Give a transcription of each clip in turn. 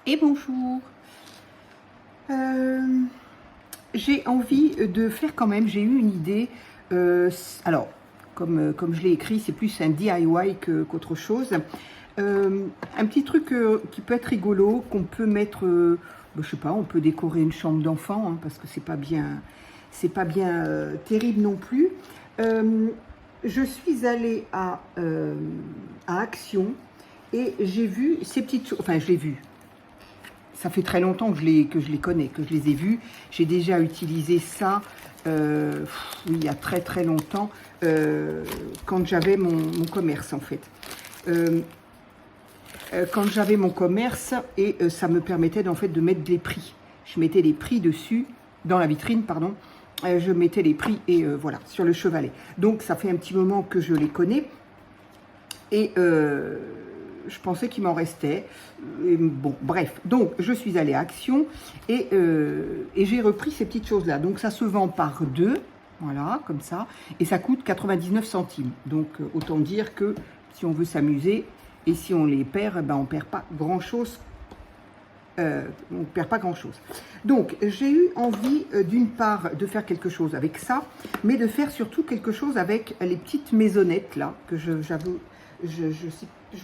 Et bonjour. J'ai envie de faire quand même, j'ai eu une idée. Alors, comme je l'ai écrit, c'est plus un DIY qu'autre chose. Un petit truc qui peut être rigolo, qu'on peut mettre, je sais pas, on peut décorer une chambre d'enfant, hein, parce que c'est pas bien terrible non plus. Euh, je suis allée à Action et j'ai vu ces petites choses, enfin je l'ai vu. Ça fait très longtemps que je les connais, que je les ai vus. J'ai déjà utilisé ça oui, il y a très très longtemps, quand j'avais mon commerce en fait. Euh, quand j'avais mon commerce et ça me permettait en fait de mettre des prix. Je mettais les prix dessus, dans la vitrine, pardon. Je mettais les prix et voilà, sur le chevalet. Donc ça fait un petit moment que je les connais. Et je pensais qu'il m'en restait. Et bon, bref. Donc, je suis allée à Action et j'ai repris ces petites choses-là. Donc, ça se vend par deux. Voilà, comme ça. Et ça coûte 99 centimes. Donc, autant dire que si on veut s'amuser et si on les perd, ben, on ne perd pas grand-chose. On ne perd pas grand-chose. Donc, j'ai eu envie, d'une part, de faire quelque chose avec ça, mais de faire surtout quelque chose avec les petites maisonnettes, là, que je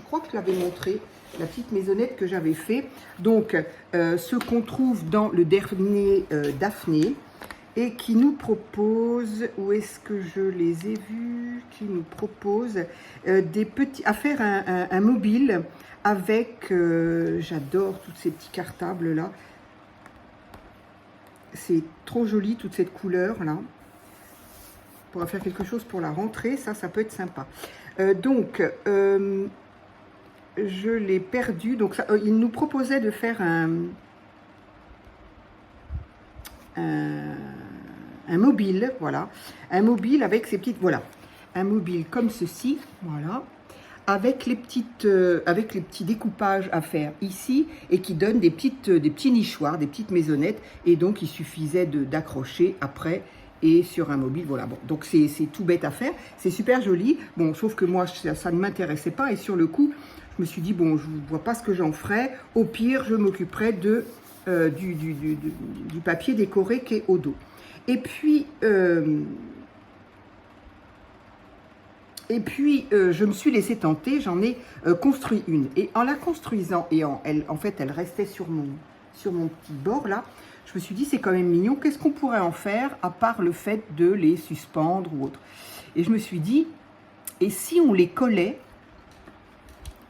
crois que je l'avais montré, la petite maisonnette que j'avais fait. Donc, ce qu'on trouve dans le dernier Daphné, et qui nous propose, où est-ce que je les ai vus, qui nous propose des petits, à faire un mobile avec, j'adore toutes ces petits cartables là, c'est trop joli toute cette couleur là. On pourra faire quelque chose pour la rentrée, ça peut être sympa. Donc, je l'ai perdu, donc ça, il nous proposait de faire un mobile, voilà, un mobile avec ces petites, voilà, un mobile comme ceci, voilà, avec les petits découpages à faire ici et qui donne des petits nichoirs, des petites maisonnettes, et donc il suffisait d'accrocher après et sur un mobile, voilà. Bon, donc c'est tout bête à faire, c'est super joli, bon, sauf que moi ça ne m'intéressait pas et sur le coup je me suis dit bon, je ne vois pas ce que j'en ferais, au pire je m'occuperais du papier décoré qui est au dos. Et puis, je me suis laissé tenter, j'en ai construit une. Et en la construisant, et en fait, elle restait sur mon petit bord là, je me suis dit, c'est quand même mignon, qu'est-ce qu'on pourrait en faire à part le fait de les suspendre ou autre. Et je me suis dit, et si on les collait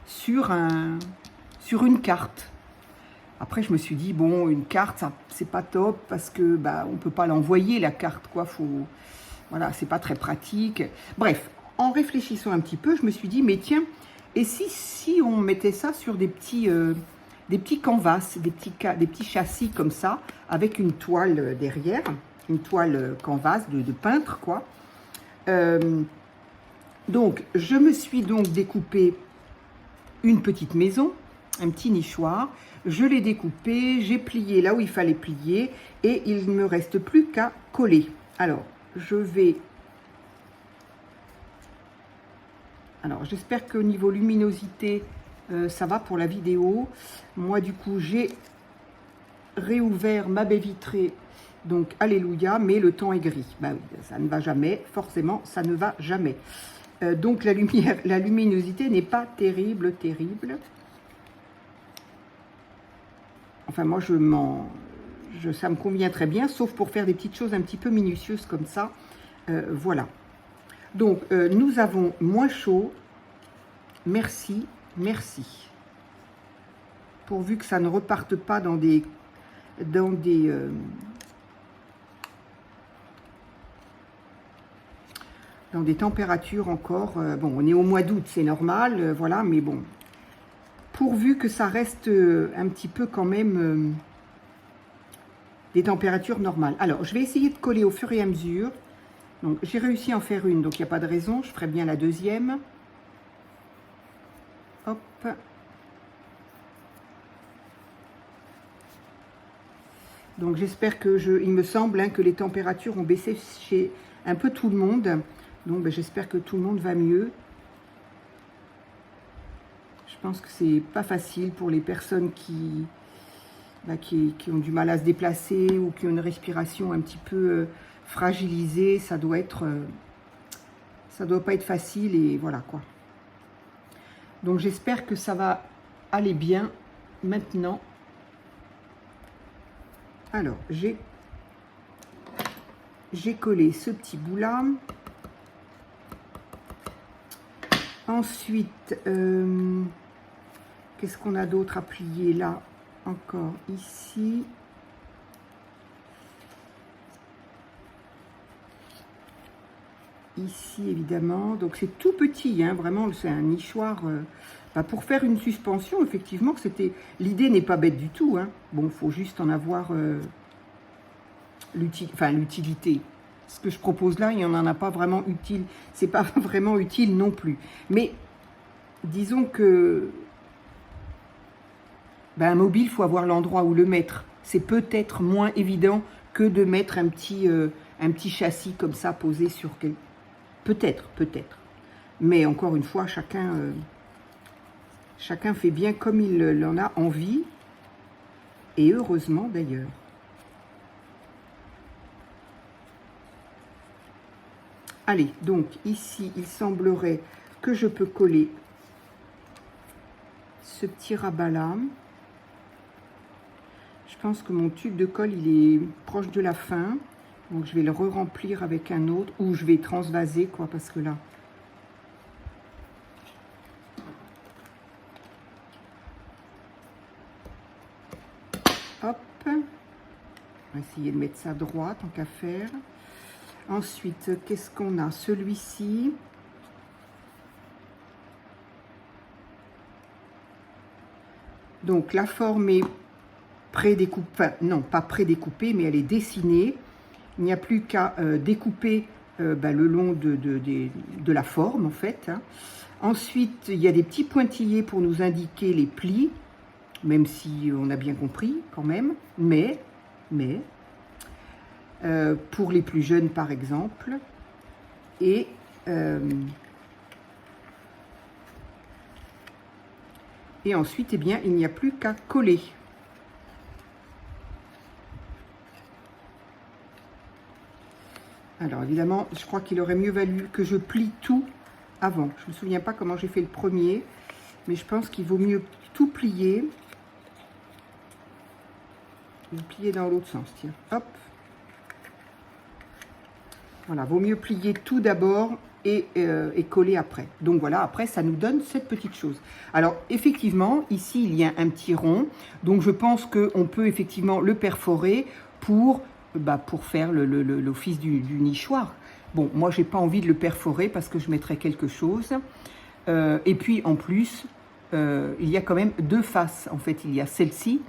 sur une carte? Après, je me suis dit, bon, une carte, c'est pas top parce que bah, on peut pas l'envoyer, la carte, quoi. Voilà, c'est pas très pratique. Bref, en réfléchissant un petit peu, je me suis dit, mais tiens, et si on mettait ça sur des petits canvas, des petits châssis comme ça, avec une toile derrière, une toile canvas de peintre, quoi. Donc, je me suis donc découpé une petite maison, un petit nichoir. Je l'ai découpé, j'ai plié là où il fallait plier et il ne me reste plus qu'à coller. Alors, j'espère qu'au niveau luminosité, ça va pour la vidéo. Moi, du coup, j'ai réouvert ma baie vitrée. Donc, alléluia, mais le temps est gris. Bah oui, ça ne va jamais. Forcément, ça ne va jamais. Donc, la luminosité n'est pas terrible. Enfin, moi, ça me convient très bien, sauf pour faire des petites choses un petit peu minutieuses comme ça. Voilà. Donc, nous avons moins chaud. Merci. Pourvu que ça ne reparte pas dans des températures encore. Bon, on est au mois d'août, c'est normal, voilà, mais bon. Pourvu que ça reste un petit peu quand même des températures normales. Alors, je vais essayer de coller au fur et à mesure. Donc, j'ai réussi à en faire une, donc il n'y a pas de raison. Je ferai bien la deuxième. Hop. Donc, j'espère que il me semble hein, que les températures ont baissé chez un peu tout le monde. Donc, ben, j'espère que tout le monde va mieux. Je pense que c'est pas facile pour les personnes qui qui ont du mal à se déplacer ou qui ont une respiration un petit peu fragilisée, ça doit pas être facile et voilà quoi. Donc j'espère que ça va aller bien maintenant. Alors j'ai collé ce petit bout là. Ensuite, qu'est-ce qu'on a d'autre à plier là? Encore ici. Ici, évidemment. Donc, c'est tout petit, hein, vraiment, c'est un nichoir. Pour faire une suspension, effectivement, l'idée n'est pas bête du tout. Hein. Bon, il faut juste en avoir l'utilité. Ce que je propose là, il n'y en a pas vraiment utile. C'est pas vraiment utile non plus. Mais disons que un mobile, il faut avoir l'endroit où le mettre. C'est peut-être moins évident que de mettre un petit châssis comme ça posé sur quelque... Peut-être. Mais encore une fois, chacun fait bien comme il en a envie. Et heureusement d'ailleurs. Allez, donc ici, il semblerait que je peux coller ce petit rabat là. Je pense que mon tube de colle, il est proche de la fin. Donc je vais le re-remplir avec un autre, ou je vais transvaser, quoi, parce que là... Hop. On va essayer de mettre ça droit, tant qu'à faire. Ensuite, qu'est-ce qu'on a? Celui-ci. Donc la forme est pré-découpée, enfin, non, pas pré-découpée, mais elle est dessinée. Il n'y a plus qu'à découper le long de la forme, en fait. Hein. Ensuite, il y a des petits pointillés pour nous indiquer les plis, même si on a bien compris quand même. Mais pour les plus jeunes, par exemple. Et ensuite, eh bien, il n'y a plus qu'à coller. Alors évidemment, je crois qu'il aurait mieux valu que je plie tout avant. Je ne me souviens pas comment j'ai fait le premier, mais je pense qu'il vaut mieux tout plier. Je vais plier dans l'autre sens, tiens. Hop. Voilà, vaut mieux plier tout d'abord et coller après. Donc voilà, après, ça nous donne cette petite chose. Alors, effectivement, ici, il y a un petit rond. Donc, je pense qu'on peut effectivement le perforer pour faire l'office du nichoir. Bon, moi, j'ai pas envie de le perforer parce que je mettrai quelque chose. Et puis, en plus, il y a quand même deux faces. En fait, il y a celle-ci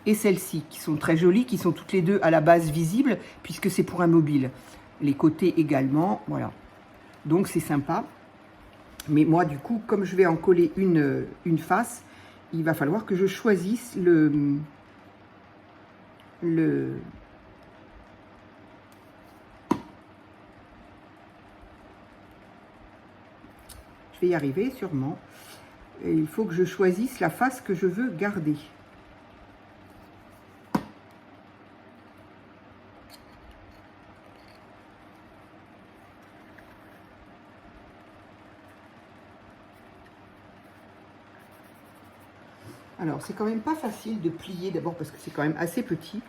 et celle-ci qui sont très jolies, qui sont toutes les deux à la base visibles puisque c'est pour un mobile. Les côtés également, voilà. Donc, c'est sympa. Mais moi, du coup, comme je vais en coller une face, il va falloir que je choisisse je vais y arriver sûrement. Et il faut que je choisisse la face que je veux garder. Alors, c'est quand même pas facile de plier, d'abord parce que c'est quand même assez petit,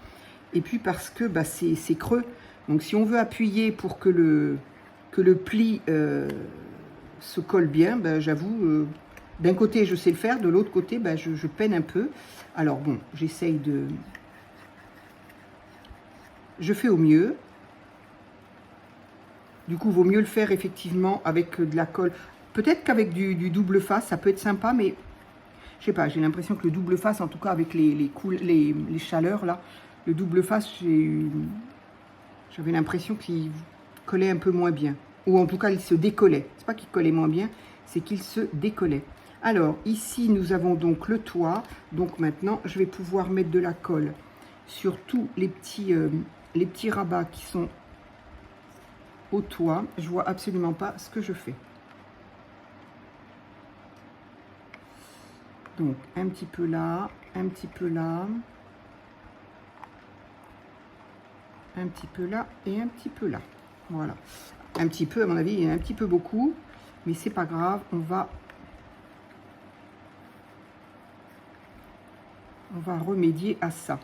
et puis parce que c'est creux. Donc, si on veut appuyer pour que le pli se colle bien, j'avoue, d'un côté, je sais le faire, de l'autre côté, je peine un peu. Alors, bon, j'essaye de... Je fais au mieux. Du coup, il vaut mieux le faire, effectivement, avec de la colle. Peut-être qu'avec du double face, ça peut être sympa, mais... Je sais pas, j'ai l'impression que le double face, en tout cas avec les chaleurs là, le double face, j'avais l'impression qu'il collait un peu moins bien. Ou en tout cas, il se décollait. C'est pas qu'il collait moins bien, c'est qu'il se décollait. Alors, ici, nous avons donc le toit. Donc maintenant, je vais pouvoir mettre de la colle sur tous les petits rabats qui sont au toit. Je vois absolument pas ce que je fais. Donc, un petit peu là, un petit peu là. un petit peu là et un petit peu là. Voilà. Un petit peu, à mon avis, il y a un petit peu beaucoup, mais c'est pas grave, on va remédier à ça.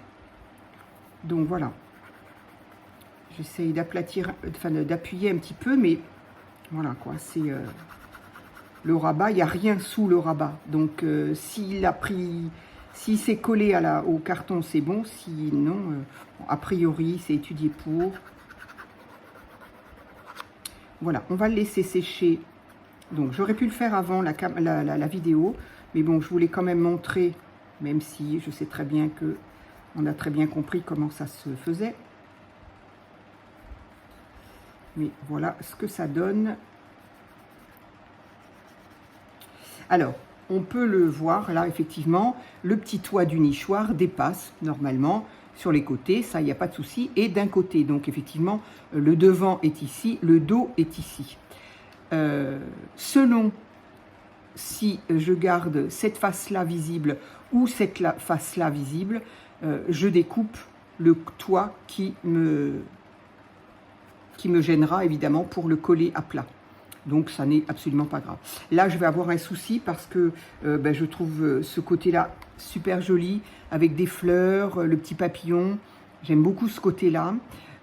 Donc voilà. J'essaye d'aplatir, enfin d'appuyer un petit peu, mais voilà quoi, c'est le rabat, il n'y a rien sous le rabat. Donc s'il a pris, s'il s'est collé au carton, c'est bon, sinon, a priori, c'est étudié pour. Voilà, on va le laisser sécher. Donc j'aurais pu le faire avant la vidéo, mais bon, je voulais quand même montrer, même si je sais très bien que on a très bien compris comment ça se faisait. Mais voilà ce que ça donne. Alors, on peut le voir, là, effectivement, le petit toit du nichoir dépasse, normalement, sur les côtés, ça, il n'y a pas de souci, et d'un côté. Donc, effectivement, le devant est ici, le dos est ici. Selon si je garde cette face-là visible ou cette face-là visible, je découpe le toit qui me gênera, évidemment, pour le coller à plat. Donc, ça n'est absolument pas grave. Là, je vais avoir un souci parce que je trouve ce côté-là super joli, avec des fleurs, le petit papillon. J'aime beaucoup ce côté-là.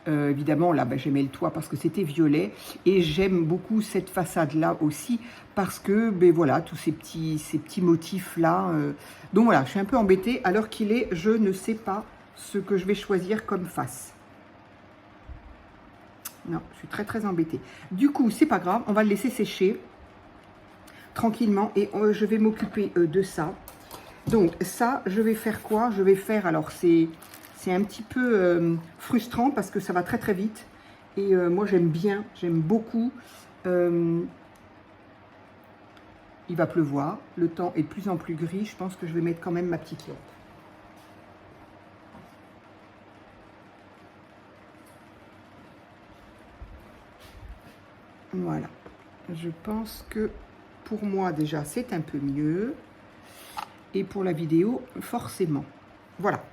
Évidemment, là, j'aimais le toit parce que c'était violet. Et j'aime beaucoup cette façade-là aussi parce que, voilà, tous ces petits motifs-là. Donc voilà, je suis un peu embêtée. Alors qu'il est, je ne sais pas ce que je vais choisir comme face. Non, je suis très très embêtée. Du coup, c'est pas grave, on va le laisser sécher tranquillement et je vais m'occuper de ça. Donc ça, je vais faire quoi? Je vais faire, alors c'est un petit peu frustrant parce que ça va très très vite. Et moi j'aime beaucoup. Il va pleuvoir, le temps est de plus en plus gris. Je pense que je vais mettre quand même ma petite lampe. Voilà, je pense que pour moi déjà c'est un peu mieux et pour la vidéo forcément. Voilà,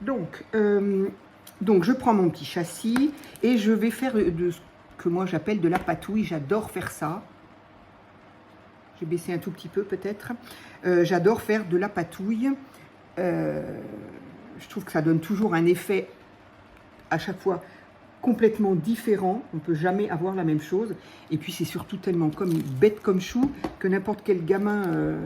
donc je prends mon petit châssis et je vais faire de ce que moi j'appelle de la patouille. J'adore faire ça. J'ai baissé un tout petit peu peut-être. J'adore faire de la patouille. Je trouve que ça donne toujours un effet à chaque fois complètement différent, on ne peut jamais avoir la même chose, et puis c'est surtout tellement bête comme chou, que n'importe quel gamin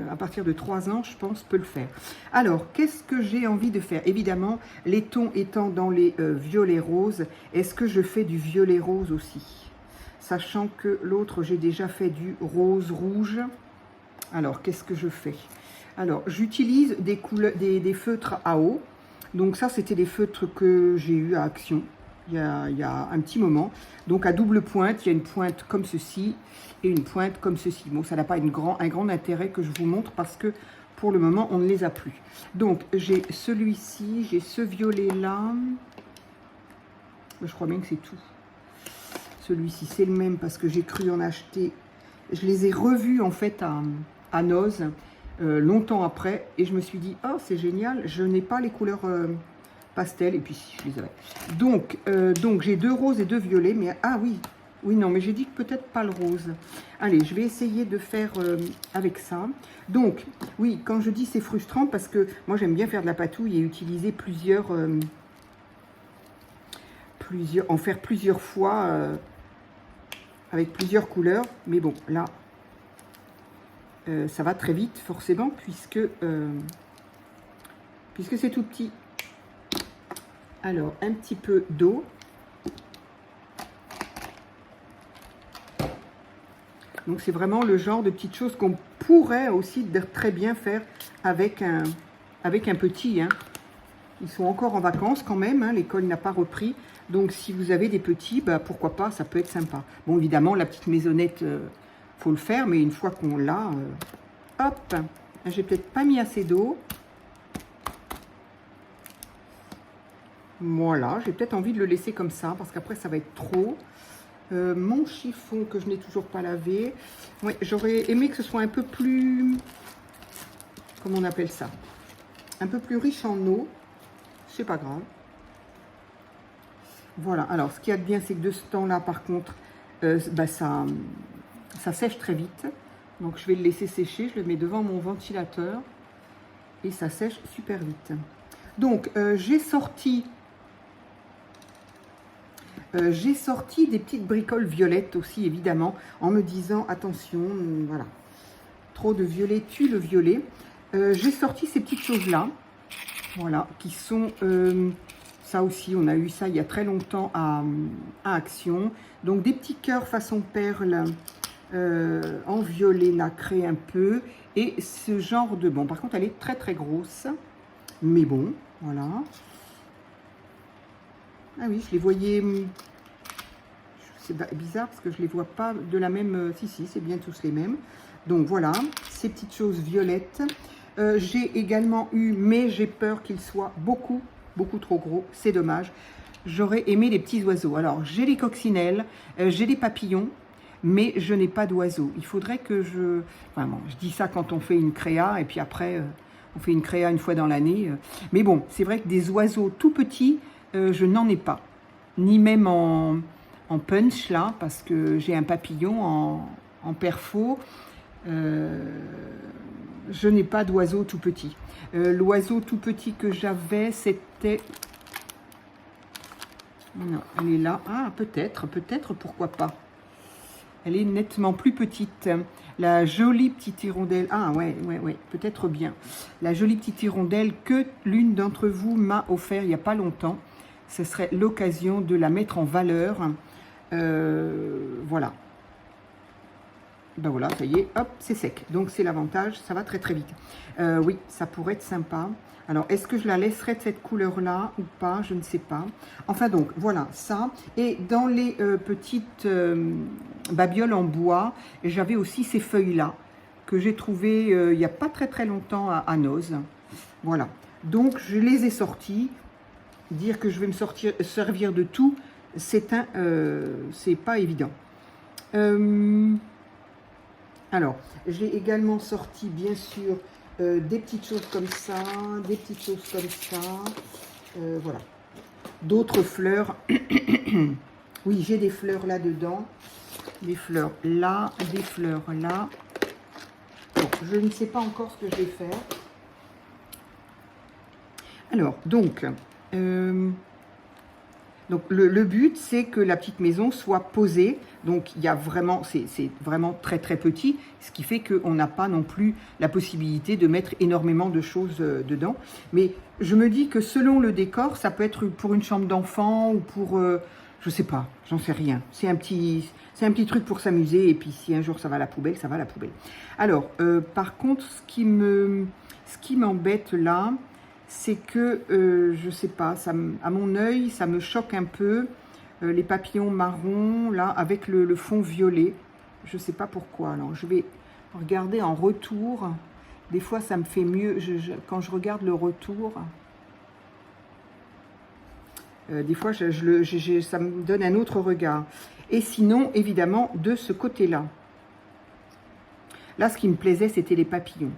à partir de 3 ans, je pense, peut le faire. Alors, qu'est-ce que j'ai envie de faire? Évidemment, les tons étant dans les violets roses, est-ce que je fais du violet rose aussi? Sachant que l'autre, j'ai déjà fait du rose rouge. Alors, qu'est-ce que je fais? Alors, j'utilise des feutres à eau. Donc ça, c'était des feutres que j'ai eu à Action. Il y a un petit moment. Donc à double pointe, il y a une pointe comme ceci et une pointe comme ceci. Bon, ça n'a pas un grand intérêt que je vous montre parce que pour le moment, on ne les a plus. Donc j'ai celui-ci, j'ai ce violet-là. Je crois bien que c'est tout. Celui-ci, c'est le même parce que j'ai cru en acheter. Je les ai revus en fait à Noz longtemps après et je me suis dit, oh c'est génial, je n'ai pas les couleurs... pastel, et puis si je les avais. Donc j'ai 2 roses et 2 violets, mais ah oui, non, mais j'ai dit que peut-être pas le rose. Allez, je vais essayer de faire avec ça. Donc, oui, quand je dis c'est frustrant, parce que moi j'aime bien faire de la patouille et utiliser en faire plusieurs fois avec plusieurs couleurs, mais bon, là, ça va très vite, forcément, puisque c'est tout petit. Alors, un petit peu d'eau. Donc, c'est vraiment le genre de petites choses qu'on pourrait aussi très bien faire avec un petit. Hein. Ils sont encore en vacances quand même, hein, l'école n'a pas repris. Donc, si vous avez des petits, pourquoi pas, ça peut être sympa. Bon, évidemment, la petite maisonnette, faut le faire, mais une fois qu'on l'a, hop, j'ai peut-être pas mis assez d'eau. Voilà, j'ai peut-être envie de le laisser comme ça, parce qu'après, ça va être trop. Mon chiffon, que je n'ai toujours pas lavé. Ouais, j'aurais aimé que ce soit un peu plus... Comment on appelle ça? Un peu plus riche en eau. C'est pas grave. Voilà, alors ce qu'il y a de bien, c'est que de ce temps-là, par contre, bah, ça sèche très vite. Donc je vais le laisser sécher, je le mets devant mon ventilateur et ça sèche super vite. Donc j'ai sorti des petites bricoles violettes aussi, évidemment, en me disant attention, voilà, trop de violet tue le violet. J'ai sorti ces petites choses-là, voilà, qui sont, ça aussi, on a eu ça il y a très longtemps à Action. Donc des petits cœurs façon perle en violet nacré un peu. Et ce genre de, bon, par contre, elle est très très grosse, mais bon, voilà. Ah oui, je les voyais, c'est bizarre parce que je les vois pas de la même, si, c'est bien tous les mêmes. Donc voilà, ces petites choses violettes. J'ai également eu, mais j'ai peur qu'ils soient beaucoup trop gros, c'est dommage. J'aurais aimé les petits oiseaux. Alors, j'ai les coccinelles, j'ai les papillons, mais je n'ai pas d'oiseaux. Il faudrait que je... Vraiment, je dis ça quand on fait une créa, et puis après, on fait une créa une fois dans l'année. Mais bon, c'est vrai que des oiseaux tout petits, je n'en ai pas. Ni même en punch, là, parce que j'ai un papillon en perfo. Je n'ai pas d'oiseau tout petit. L'oiseau tout petit que j'avais, c'était... Non, elle est là. Ah, peut-être, pourquoi pas. Elle est nettement plus petite. La jolie petite hirondelle. Ah, ouais, peut-être bien. La jolie petite hirondelle que l'une d'entre vous m'a offert il n'y a pas longtemps. Ce serait l'occasion de la mettre en valeur. Voilà. Ben voilà, ça y est, hop, c'est sec. Donc c'est l'avantage, ça va très très vite. Oui, ça pourrait être sympa. Alors, est-ce que je la laisserai de cette couleur-là ou pas? Je ne sais pas. Enfin donc, voilà, ça. Et dans les petites babioles en bois, j'avais aussi ces feuilles-là que j'ai trouvées il n'y a pas très très longtemps à Noz. Voilà. Donc, je les ai sorties. Dire que je vais me servir de tout, c'est pas évident. Alors, j'ai également sorti, bien sûr, des petites choses comme ça, des petites choses comme ça, voilà. D'autres fleurs. Oui, j'ai des fleurs là-dedans, des fleurs là, des fleurs là. Bon, je ne sais pas encore ce que je vais faire. Alors, donc le but, c'est que la petite maison soit posée. Donc, il y a vraiment, c'est vraiment très, très petit, ce qui fait qu'on n'a pas non plus la possibilité de mettre énormément de choses dedans. Mais je me dis que selon le décor, ça peut être pour une chambre d'enfant ou pour, je sais pas, j'en sais rien. C'est un petit truc pour s'amuser. Et puis, si un jour ça va à la poubelle, ça va à la poubelle. Alors, par contre, ce qui m'embête là, c'est que, je sais pas, à mon œil, ça me choque un peu, les papillons marrons, là, avec le fond violet. Je sais pas pourquoi. Alors, je vais regarder en retour. Des fois, ça me fait mieux quand je regarde le retour. Des fois, ça me donne un autre regard. Et sinon, évidemment, de ce côté-là. Là, ce qui me plaisait, c'était les papillons.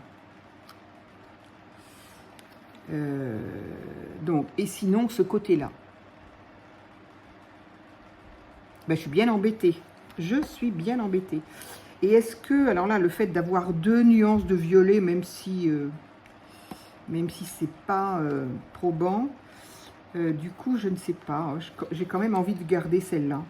Donc, et sinon, ce côté-là. Ben, je suis bien embêtée. Je suis bien embêtée. Et est-ce que, alors là, le fait d'avoir deux nuances de violet, même si c'est pas probant, du coup, je ne sais pas. J'ai quand même envie de garder celle-là.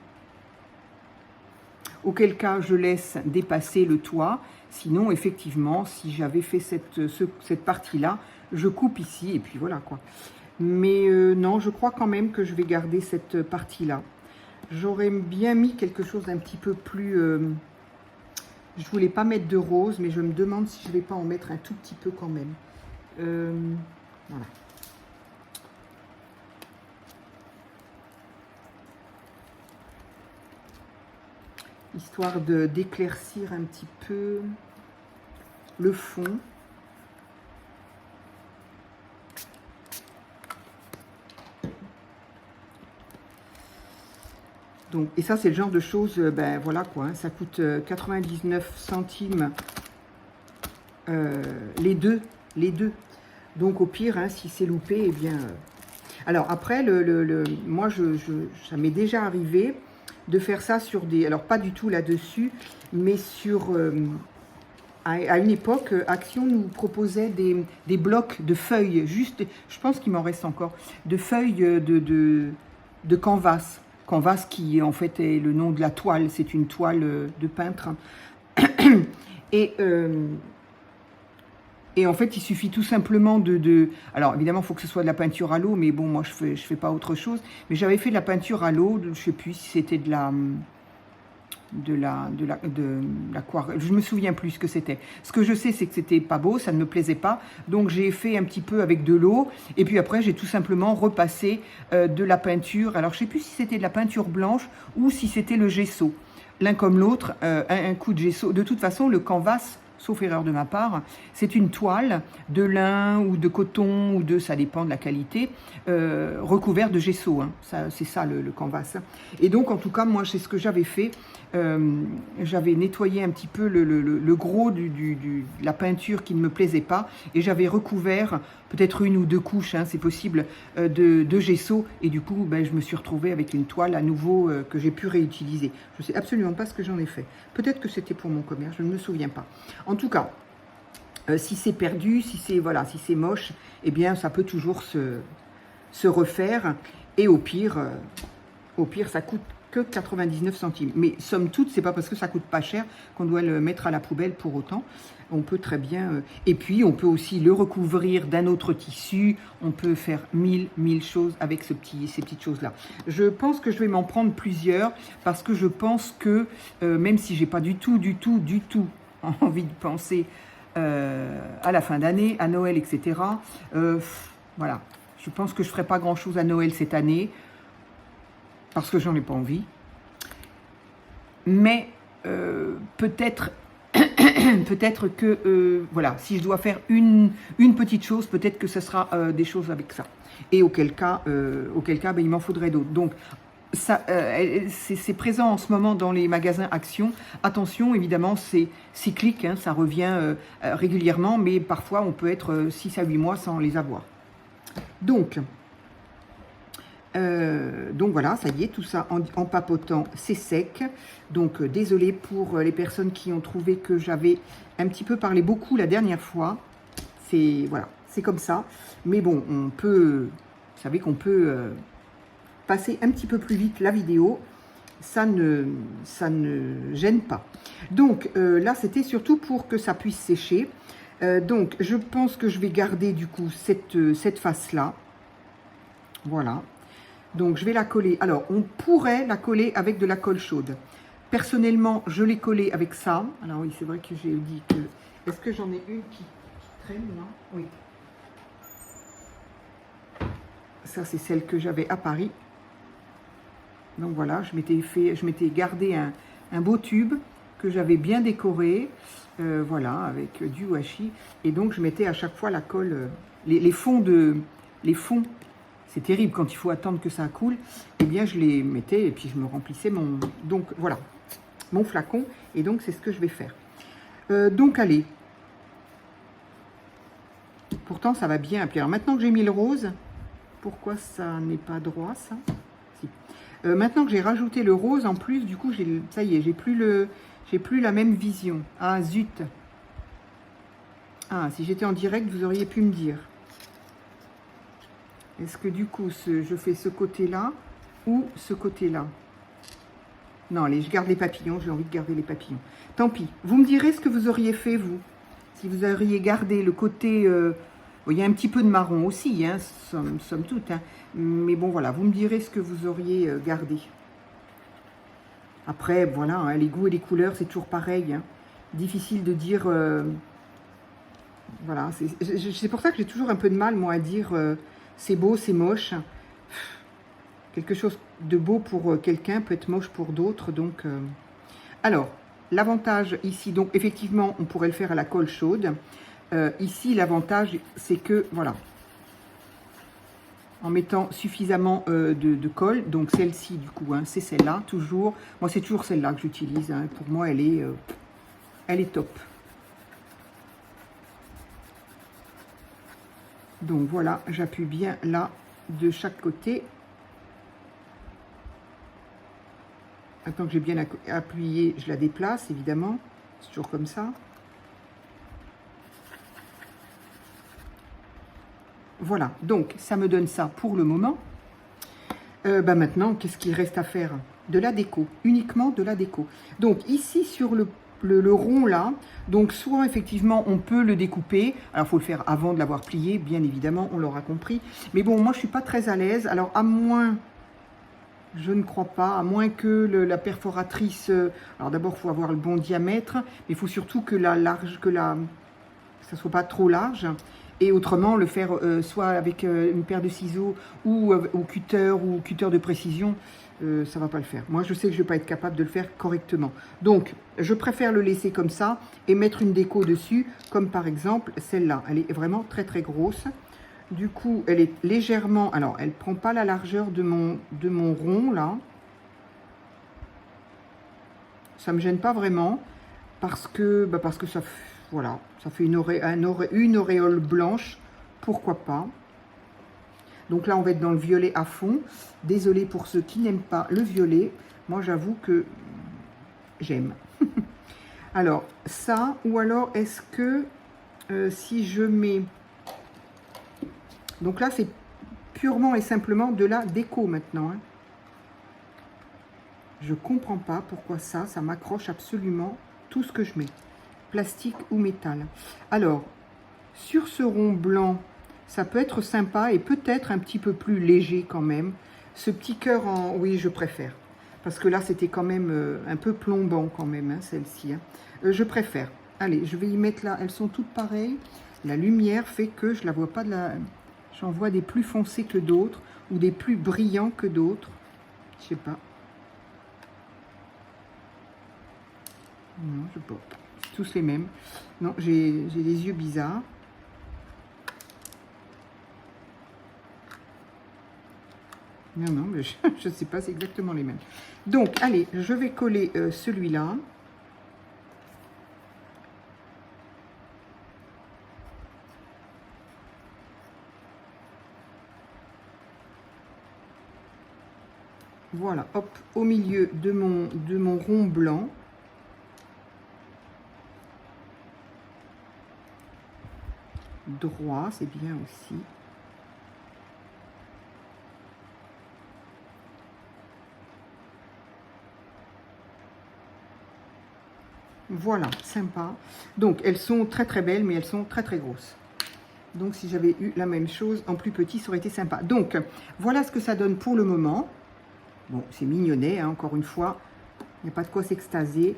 Auquel cas, je laisse dépasser le toit. Sinon, effectivement, si j'avais fait cette partie-là, je coupe ici et puis voilà quoi. Mais non, je crois quand même que je vais garder cette partie-là. J'aurais bien mis quelque chose d'un petit peu plus... je voulais pas mettre de rose, mais je me demande si je vais pas en mettre un tout petit peu quand même. Voilà. Histoire d'éclaircir un petit peu le fond. Donc, et ça, c'est le genre de choses, ben voilà quoi, hein, ça coûte 99 centimes les deux. Donc au pire, hein, si c'est loupé, eh bien... Alors après, moi, ça m'est déjà arrivé de faire ça sur des... Alors pas du tout là-dessus, mais sur... à une époque, Action nous proposait des blocs de feuilles, juste, je pense qu'il m'en reste encore, de feuilles de canvas. Canvas qui en fait est le nom de la toile, c'est une toile de peintre. Et en fait, il suffit tout simplement alors évidemment, il faut que ce soit de la peinture à l'eau, mais bon, moi je fais pas autre chose. Mais j'avais fait de la peinture à l'eau, je sais plus si c'était de l'aquarelle, je me souviens plus ce que c'était. Ce que je sais, c'est que c'était pas beau, ça ne me plaisait pas, donc j'ai fait un petit peu avec de l'eau, et puis après j'ai tout simplement repassé de la peinture. Alors je sais plus si c'était de la peinture blanche ou si c'était le gesso, l'un comme l'autre, un coup de gesso. De toute façon, le canvas, sauf erreur de ma part, c'est une toile de lin ou de coton, ou ça dépend de la qualité, recouvert de gesso, hein. C'est ça le canvas. Et donc, en tout cas, moi, c'est ce que j'avais fait. J'avais nettoyé un petit peu le gros de la peinture qui ne me plaisait pas, et j'avais recouvert peut-être une ou deux couches, hein, c'est possible, de gesso, et du coup, ben, je me suis retrouvée avec une toile à nouveau que j'ai pu réutiliser. Je ne sais absolument pas ce que j'en ai fait. Peut-être que c'était pour mon commerce, je ne me souviens pas. En tout cas, si c'est perdu, si c'est moche, eh bien, ça peut toujours se refaire, et au pire, ça coûte que 99 centimes. Mais somme toute, c'est pas parce que ça coûte pas cher qu'on doit le mettre à la poubelle pour autant. On peut très bien... et puis, on peut aussi le recouvrir d'un autre tissu. On peut faire mille choses avec ces petites choses-là. Je pense que je vais m'en prendre plusieurs, parce que je pense que, même si j'ai pas du tout envie de penser à la fin d'année, à Noël, etc., voilà. Je pense que je ferai pas grand-chose à Noël cette année, parce que j'en ai pas envie. Mais peut-être que, voilà, si je dois faire une petite chose, peut-être que ce sera des choses avec ça. Et auquel cas ben, il m'en faudrait d'autres. Donc, c'est présent en ce moment dans les magasins Action. Attention, évidemment, c'est cyclique, hein, ça revient régulièrement, mais parfois on peut être 6 à 8 mois sans les avoir. Donc voilà, ça y est, tout ça en papotant, c'est sec. Donc désolé pour les personnes qui ont trouvé que j'avais un petit peu parlé beaucoup la dernière fois. Voilà, c'est comme ça. Mais bon, vous savez qu'on peut passer un petit peu plus vite la vidéo. Ça ne gêne pas. Donc là, c'était surtout pour que ça puisse sécher. Donc je pense que je vais garder du coup cette face-là. Voilà. Donc, je vais la coller. Alors, on pourrait la coller avec de la colle chaude. Personnellement, je l'ai collée avec ça. Alors oui, c'est vrai que j'ai dit que... Est-ce que j'en ai une qui traîne, non? Oui. Ça, c'est celle que j'avais à Paris. Donc voilà, je m'étais gardé un beau tube que j'avais bien décoré. Voilà, avec du washi. Et donc, je mettais à chaque fois la colle... Les fonds. C'est terrible quand il faut attendre que ça coule. Eh bien, je les mettais et puis je me remplissais donc voilà, mon flacon. Et donc, c'est ce que je vais faire. Donc, allez. Pourtant, ça va bien appeler. Alors, maintenant que j'ai mis le rose, pourquoi ça n'est pas droit, ça? Si. Maintenant que j'ai rajouté le rose, en plus, du coup, ça y est, j'ai plus la même vision. Ah, zut. Ah, si j'étais en direct, vous auriez pu me dire. Est-ce que du coup, je fais ce côté-là ou ce côté-là? Non, allez, je garde les papillons. J'ai envie de garder les papillons. Tant pis. Vous me direz ce que vous auriez fait, vous. Si vous auriez gardé le côté... bon, il y a un petit peu de marron aussi, hein, somme toute. Hein. Mais bon, voilà. Vous me direz ce que vous auriez gardé. Après, voilà, hein, les goûts et les couleurs, c'est toujours pareil. Hein. Difficile de dire... voilà. C'est pour ça que j'ai toujours un peu de mal, moi, à dire... c'est beau, c'est moche. Quelque chose de beau pour quelqu'un peut être moche pour d'autres. Donc, alors, l'avantage ici, donc effectivement, on pourrait le faire à la colle chaude. Ici, l'avantage, c'est que, voilà, en mettant suffisamment de colle, donc celle-ci, du coup, hein, c'est celle-là, toujours. Moi, c'est toujours celle-là que j'utilise. Hein. Pour moi, elle est top. Donc voilà, j'appuie bien là de chaque côté. Maintenant que j'ai bien appuyé, je la déplace, évidemment. C'est toujours comme ça. Voilà, donc ça me donne ça pour le moment. Maintenant, qu'est-ce qu'il reste à faire? De la déco, uniquement de la déco. Donc ici sur le rond là, donc soit effectivement on peut le découper, alors il faut le faire avant de l'avoir plié, bien évidemment, on l'aura compris. Mais bon, moi je suis pas très à l'aise, alors à moins, je ne crois pas, à moins que la perforatrice, alors d'abord il faut avoir le bon diamètre, mais il faut surtout que ça soit pas trop large. Et autrement, le faire soit avec une paire de ciseaux ou cutter de précision, ça va pas le faire. Moi, je sais que je vais pas être capable de le faire correctement. Donc, je préfère le laisser comme ça et mettre une déco dessus, comme par exemple celle-là. Elle est vraiment très très grosse. Du coup, elle est légèrement... Alors, elle prend pas la largeur de mon rond, là. Ça me gêne pas vraiment, parce que ça... Voilà, ça fait une auréole blanche, pourquoi pas. Donc là, on va être dans le violet à fond. Désolée pour ceux qui n'aiment pas le violet. Moi, j'avoue que j'aime. Alors, ça, ou alors est-ce que si je mets... Donc là, c'est purement et simplement de la déco maintenant. Hein. Je comprends pas pourquoi ça m'accroche absolument tout ce que je mets. Plastique ou métal. Alors, sur ce rond blanc, ça peut être sympa et peut-être un petit peu plus léger quand même. Ce petit cœur en... Oui, je préfère. Parce que là, c'était quand même un peu plombant quand même, hein, celle-ci. Hein. Je préfère. Allez, je vais y mettre là. Elles sont toutes pareilles. La lumière fait que je la vois pas de la... J'en vois des plus foncés que d'autres ou des plus brillants que d'autres. Je sais pas. Non, je sais pas. Tous les mêmes. Non, j'ai des yeux bizarres. Non, non, mais je ne sais pas, c'est exactement les mêmes. Donc, allez, je vais coller celui-là. Voilà, hop, au milieu de mon rond blanc. Droit, c'est bien aussi. Voilà, sympa. Donc, elles sont très très belles, mais elles sont très très grosses. Donc, si j'avais eu la même chose en plus petit, ça aurait été sympa. Donc, voilà ce que ça donne pour le moment. Bon, c'est mignonnet, hein, encore une fois. Il n'y a pas de quoi s'extasier.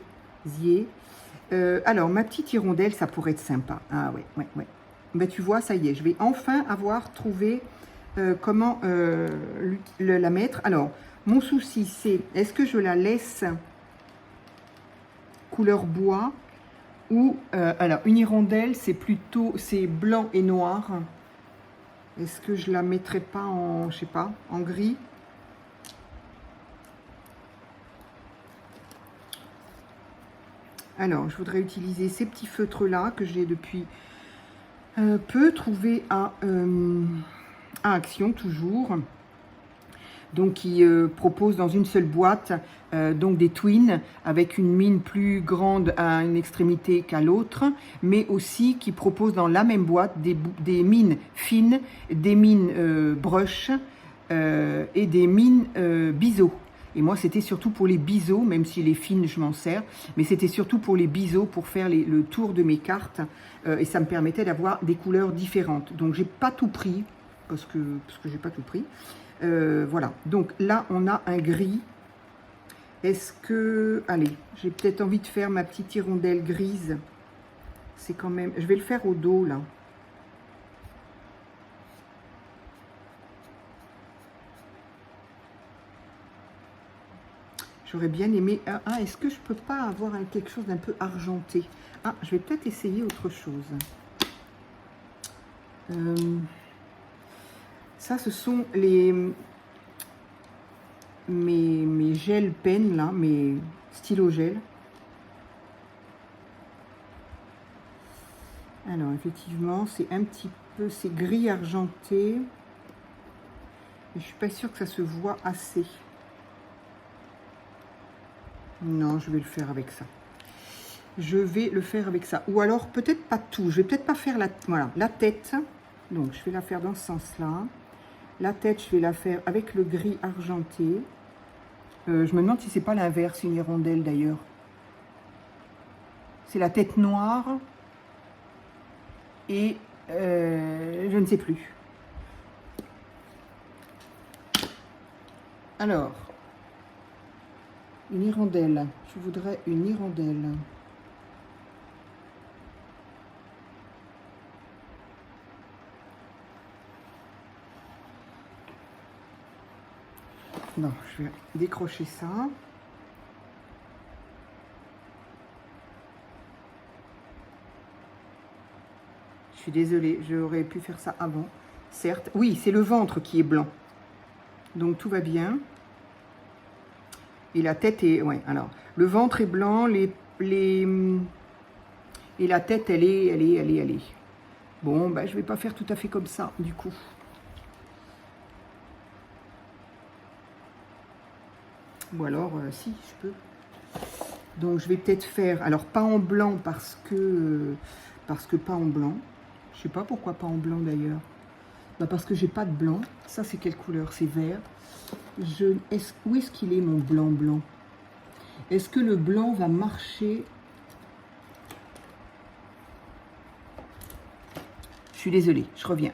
Alors, ma petite hirondelle, ça pourrait être sympa. Ah ouais, ouais, ouais. Ben, tu vois, ça y est, je vais enfin avoir trouvé comment la mettre. Alors, mon souci, c'est, est-ce que je la laisse couleur bois ou... alors, une hirondelle, c'est plutôt... c'est blanc et noir. Est-ce que je la mettrais pas en, je sais pas, en gris? Alors, je voudrais utiliser ces petits feutres-là que j'ai depuis peu trouvés à Action, toujours. Donc, qui propose dans une seule boîte donc des twins avec une mine plus grande à une extrémité qu'à l'autre, mais aussi qui propose dans la même boîte des mines fines, des mines brush et des mines biseau. Et moi, c'était surtout pour les biseaux, même si les fines, je m'en sers. Mais c'était surtout pour les biseaux, pour faire le tour de mes cartes. Et ça me permettait d'avoir des couleurs différentes. Donc, j'ai pas tout pris, parce que j'ai pas tout pris. Voilà. Donc, là, on a un gris. Est-ce que... Allez, j'ai peut-être envie de faire ma petite hirondelle grise. C'est quand même... Je vais le faire au dos, là. J'aurais bien aimé... Ah, est-ce que je peux pas avoir quelque chose d'un peu argenté? Ah, je vais peut-être essayer autre chose. Ça, ce sont mes gels pens, là, mes stylos gel. Alors, effectivement, c'est un petit peu... C'est gris argenté. Mais je suis pas sûre que ça se voit assez. Non, je vais le faire avec ça. Je vais le faire avec ça. Ou alors, peut-être pas tout. Je vais peut-être pas faire la, voilà, la tête. Donc, je vais la faire dans ce sens-là. La tête, je vais la faire avec le gris argenté. Je me demande si c'est pas l'inverse, une hirondelle d'ailleurs. C'est la tête noire. Et je ne sais plus. Alors, une hirondelle. Je voudrais une hirondelle. Non, je vais décrocher ça. Je suis désolée, j'aurais pu faire ça avant. Certes, oui, c'est le ventre qui est blanc. Donc tout va bien. Et la tête est... Ouais, alors, le ventre est blanc, et la tête, elle est. Bon, bah, je vais pas faire tout à fait comme ça, du coup. Ou alors, si, je peux. Donc, je vais peut-être faire... Alors, pas en blanc, parce que pas en blanc. Je sais pas pourquoi pas en blanc, d'ailleurs. Bah, parce que j'ai pas de blanc. Ça, c'est quelle couleur? C'est vert. Où est-ce qu'il est, mon blanc? Est-ce que le blanc va marcher? Je suis désolée, je reviens.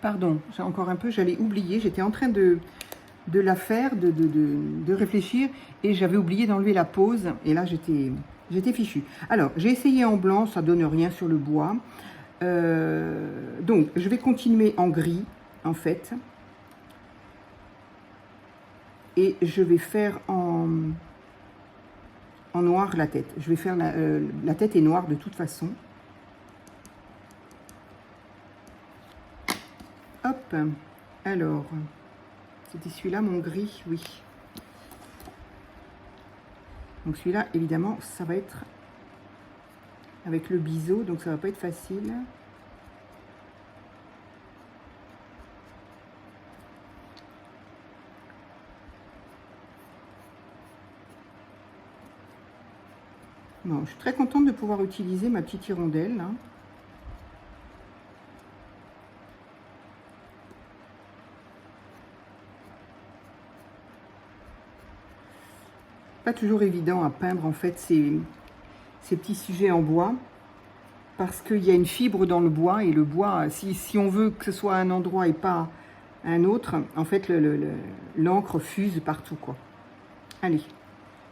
Pardon, j'ai encore un peu, j'allais oublier. J'étais en train de la faire, de réfléchir, et j'avais oublié d'enlever la pause. Et là, j'étais fichue. Alors, j'ai essayé en blanc, ça donne rien sur le bois. Donc, je vais continuer en gris, en fait. Et je vais faire en noir la tête. Je vais faire la tête est noire de toute façon. Hop. Alors, c'était celui-là, mon gris, oui. Donc celui-là, évidemment, ça va être avec le biseau, donc ça va pas être facile. Bon, je suis très contente de pouvoir utiliser ma petite hirondelle, hein. Pas toujours évident à peindre en fait ces petits sujets en bois, parce qu'il y a une fibre dans le bois, et le bois, si on veut que ce soit un endroit et pas un autre, en fait l'encre fuse partout, quoi. Allez,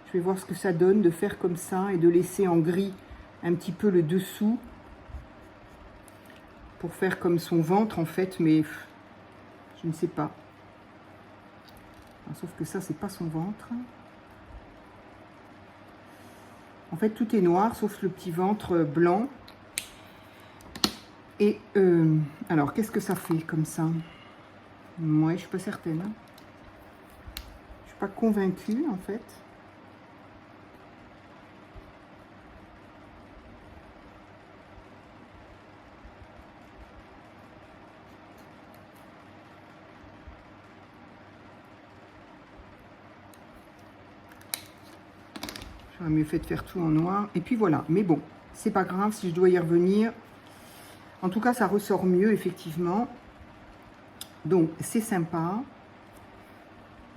je vais voir ce que ça donne de faire comme ça et de laisser en gris un petit peu le dessous pour faire comme son ventre en fait, mais je ne sais pas. Sauf que ça, c'est pas son ventre. En fait, tout est noir, sauf le petit ventre blanc. Et alors, qu'est-ce que ça fait comme ça? Moi, je suis pas certaine. Je suis pas convaincue, en fait. J'aurais mieux fait de faire tout en noir. Et puis voilà. Mais bon, c'est pas grave si je dois y revenir. En tout cas, ça ressort mieux, effectivement. Donc, c'est sympa.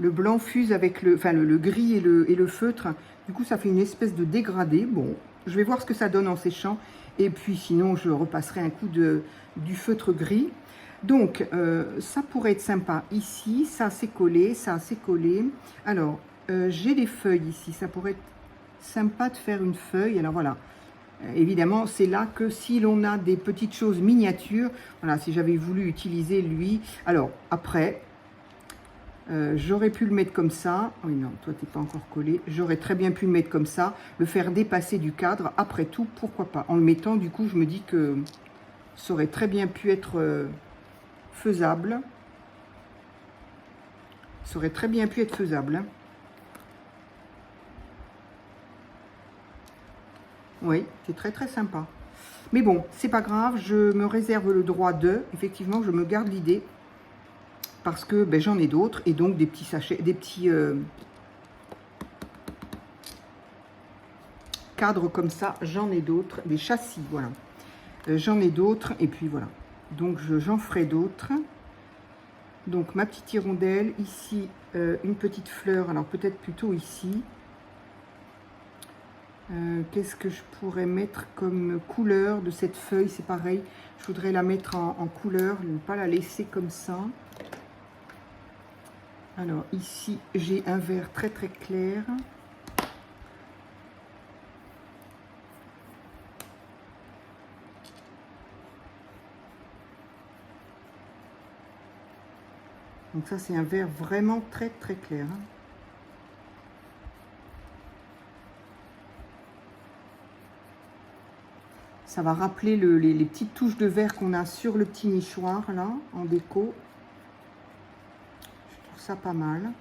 Le blanc fuse avec le gris et le feutre. Du coup, ça fait une espèce de dégradé. Bon, je vais voir ce que ça donne en séchant. Et puis, sinon, je repasserai un coup du feutre gris. Donc, ça pourrait être sympa ici. Ça, c'est collé. Ça, c'est collé. Alors, j'ai des feuilles ici. Ça pourrait être sympa de faire une feuille. Alors, voilà. Évidemment, c'est là que si l'on a des petites choses miniatures, voilà, si j'avais voulu utiliser lui. Alors, après, j'aurais pu le mettre comme ça. Oui, non, toi, tu n'es pas encore collé. J'aurais très bien pu le mettre comme ça, le faire dépasser du cadre. Après tout, pourquoi pas? En le mettant, du coup, je me dis que ça aurait très bien pu être faisable. Ça aurait très bien pu être faisable, hein. Oui, c'est très très sympa. Mais bon, c'est pas grave, je me réserve le droit de. Effectivement, je me garde l'idée. parce que ben, j'en ai d'autres, et donc des petits sachets, des petits cadres comme ça, j'en ai d'autres, des châssis, voilà. J'en ai d'autres, et puis voilà. Donc j'en ferai d'autres. Donc ma petite hirondelle, ici une petite fleur, alors peut-être plutôt ici. Qu'est-ce que je pourrais mettre comme couleur de cette feuille? C'est pareil, je voudrais la mettre en couleur, ne pas la laisser comme ça. Alors ici, j'ai un vert très très clair. Donc ça, c'est un vert vraiment très très clair. Ça va rappeler les petites touches de vert qu'on a sur le petit nichoir, là, en déco. Je trouve ça pas mal.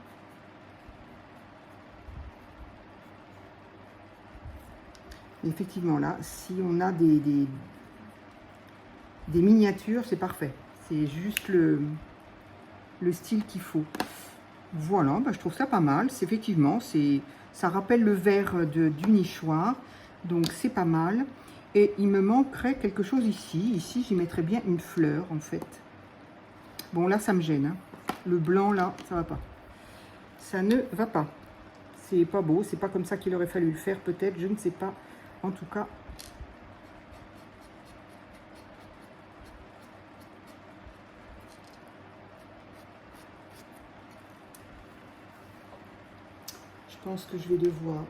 Et effectivement, là, si on a des miniatures, c'est parfait. C'est juste le style qu'il faut. Voilà, bah, je trouve ça pas mal. C'est effectivement, ça rappelle le vert du nichoir. Donc, c'est pas mal. Et il me manquerait quelque chose ici. Ici, j'y mettrais bien une fleur, en fait. Bon, là, ça me gêne. Hein. Le blanc, là, ça va pas. Ça ne va pas. C'est pas beau. C'est pas comme ça qu'il aurait fallu le faire, peut-être. Je ne sais pas. En tout cas. Je pense que je vais devoir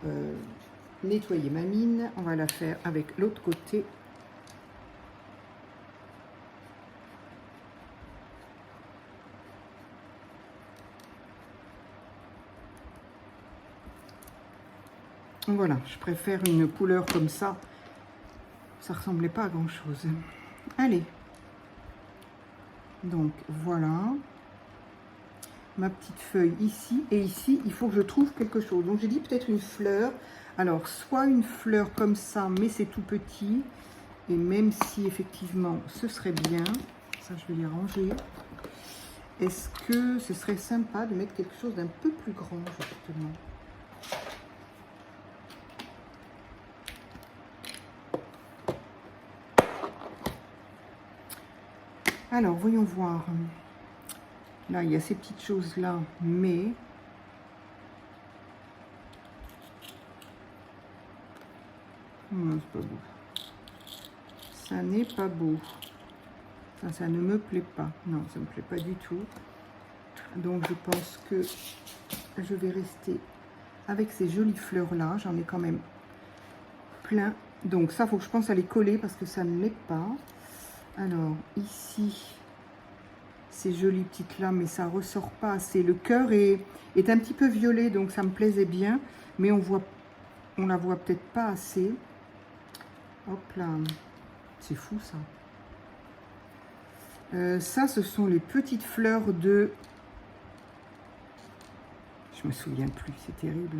nettoyer ma mine. On va la faire avec l'autre côté. Voilà, je préfère une couleur comme ça. Ça ressemblait pas à grand chose. Allez. Donc voilà. Ma petite feuille ici. Et ici, il faut que je trouve quelque chose. Donc j'ai dit peut-être une fleur. Alors, soit une fleur comme ça, mais c'est tout petit. Et même si effectivement, ce serait bien. Ça, je vais les ranger. Est-ce que ce serait sympa de mettre quelque chose d'un peu plus grand, justement? Alors, voyons voir. Là, il y a ces petites choses-là, mais... Non, c'est pas beau. Ça n'est pas beau. Ça ne me plaît pas. Non, ça ne me plaît pas du tout. Donc, je pense que je vais rester avec ces jolies fleurs-là. J'en ai quand même plein. Donc, ça, il faut que je pense à les coller parce que ça ne l'est pas. Alors, ici... ces jolies petites là, mais ça ressort pas assez. Le cœur est un petit peu violet, donc ça me plaisait bien, mais on la voit peut-être pas assez. Hop là, c'est fou ça. Ça, ce sont les petites fleurs de... Je me souviens plus, c'est terrible.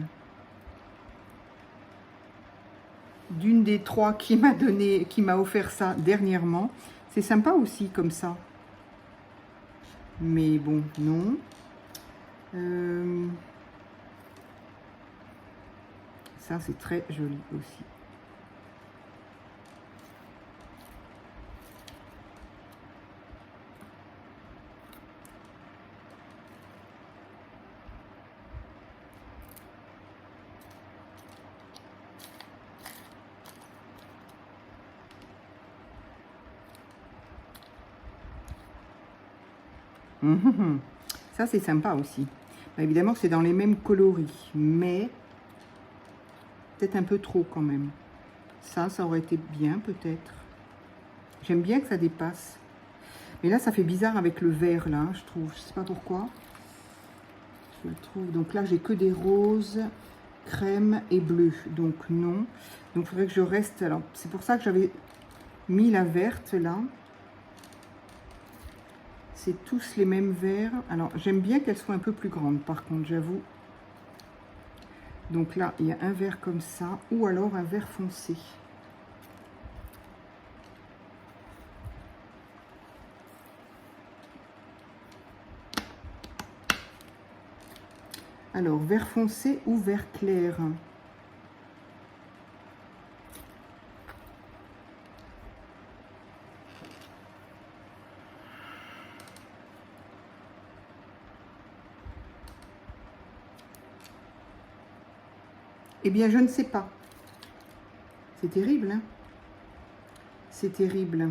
D'une des trois qui m'a offert ça dernièrement. C'est sympa aussi comme ça. Mais bon, non. Ça, c'est très joli aussi. Ça, c'est sympa aussi. Bah, évidemment, c'est dans les mêmes coloris, mais peut-être un peu trop quand même. Ça aurait été bien peut-être. J'aime bien que ça dépasse. Mais là, ça fait bizarre avec le vert, là, je trouve. Je sais pas pourquoi. Je le trouve. Donc là, j'ai que des roses, crème et bleu. Donc non. Donc il faudrait que je reste... Alors, c'est pour ça que j'avais mis la verte, là. C'est tous les mêmes verts. Alors, j'aime bien qu'elles soient un peu plus grandes, par contre, j'avoue. Donc là, il y a un vert comme ça, ou alors un vert foncé. Alors, vert foncé ou vert clair? Eh bien, je ne sais pas. C'est terrible, hein? C'est terrible.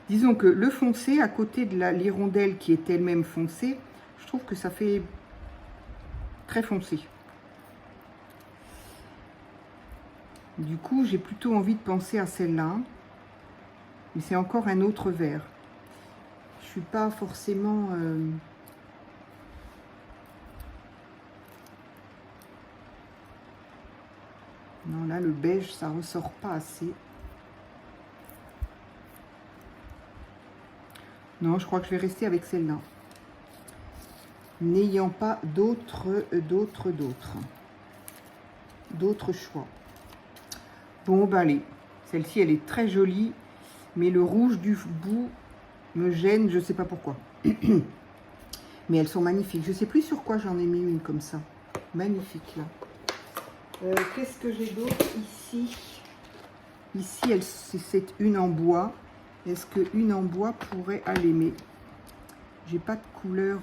Disons que le foncé, à côté de l'hirondelle qui est elle-même foncée, je trouve que ça fait très foncé. Du coup, j'ai plutôt envie de penser à celle-là. Mais c'est encore un autre vert. Je suis pas forcément... Non, là, le beige, ça ressort pas assez. Non, je crois que je vais rester avec celle-là. N'ayant pas d'autres choix. Bon, bah allez. Celle-ci, elle est très jolie. Mais le rouge du bout me gêne, je sais pas pourquoi. Mais elles sont magnifiques. Je sais plus sur quoi j'en ai mis une comme ça. Magnifique, là. Qu'est-ce que j'ai d'autre ici? Ici, c'est une en bois. Est-ce qu'une en bois pourrait aller? Mais j'ai pas de couleur...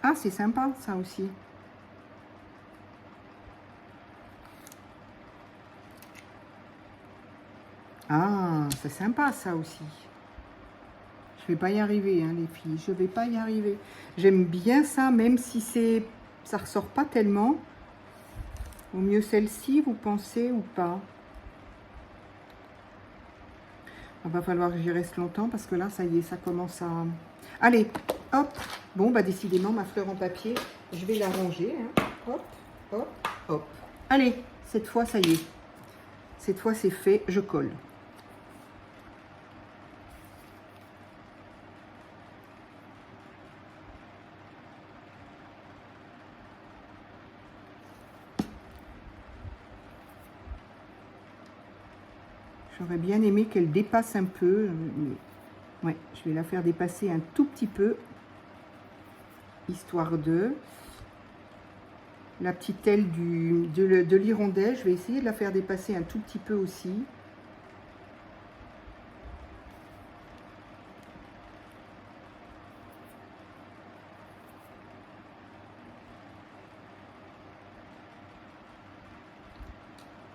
Ah, c'est sympa, ça aussi. Ah, c'est sympa, ça aussi. Je vais pas y arriver, hein, les filles. Je vais pas y arriver. J'aime bien ça, même si ça ressort pas tellement. Au mieux celle-ci, vous pensez, ou pas? Il va falloir que j'y reste longtemps, parce que là, ça y est, ça commence à... Allez, hop. Bon, bah décidément, ma fleur en papier, je vais la ranger. Hein. Hop, hop, hop. Allez, cette fois, ça y est. Cette fois, c'est fait, je colle. J'aurais bien aimé qu'elle dépasse un peu. Mais ouais, je vais la faire dépasser un tout petit peu. Histoire de... La petite aile de l'hirondelle, je vais essayer de la faire dépasser un tout petit peu aussi.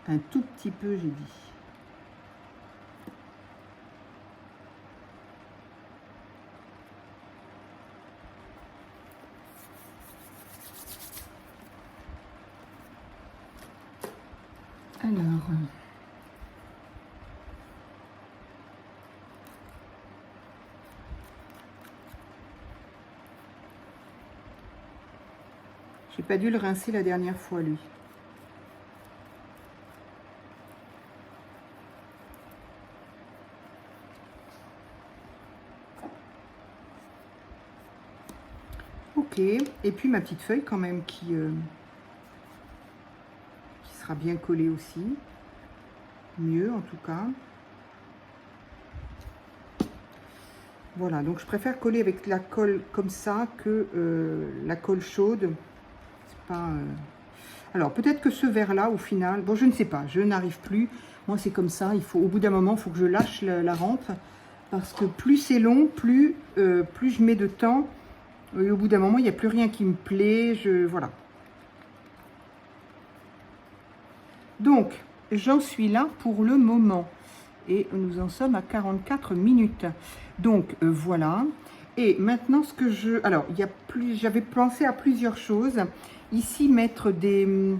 Un tout petit peu, j'ai dit. Alors... J'ai pas dû le rincer la dernière fois, lui. Ok, et puis ma petite feuille quand même qui sera bien collée aussi. Mieux en tout cas. Voilà, donc je préfère coller avec la colle comme ça que la colle chaude. C'est pas... Alors peut-être que ce verre-là, au final, bon je ne sais pas, je n'arrive plus. Moi c'est comme ça, il faut, au bout d'un moment, il faut que je lâche la rampe. Parce que plus c'est long, plus je mets de temps. Et au bout d'un moment, il n'y a plus rien qui me plaît. Voilà. Donc, j'en suis là pour le moment. Et nous en sommes à 44 minutes. Donc, voilà. Et maintenant, ce que je... Alors, j'avais pensé à plusieurs choses. Ici, mettre des...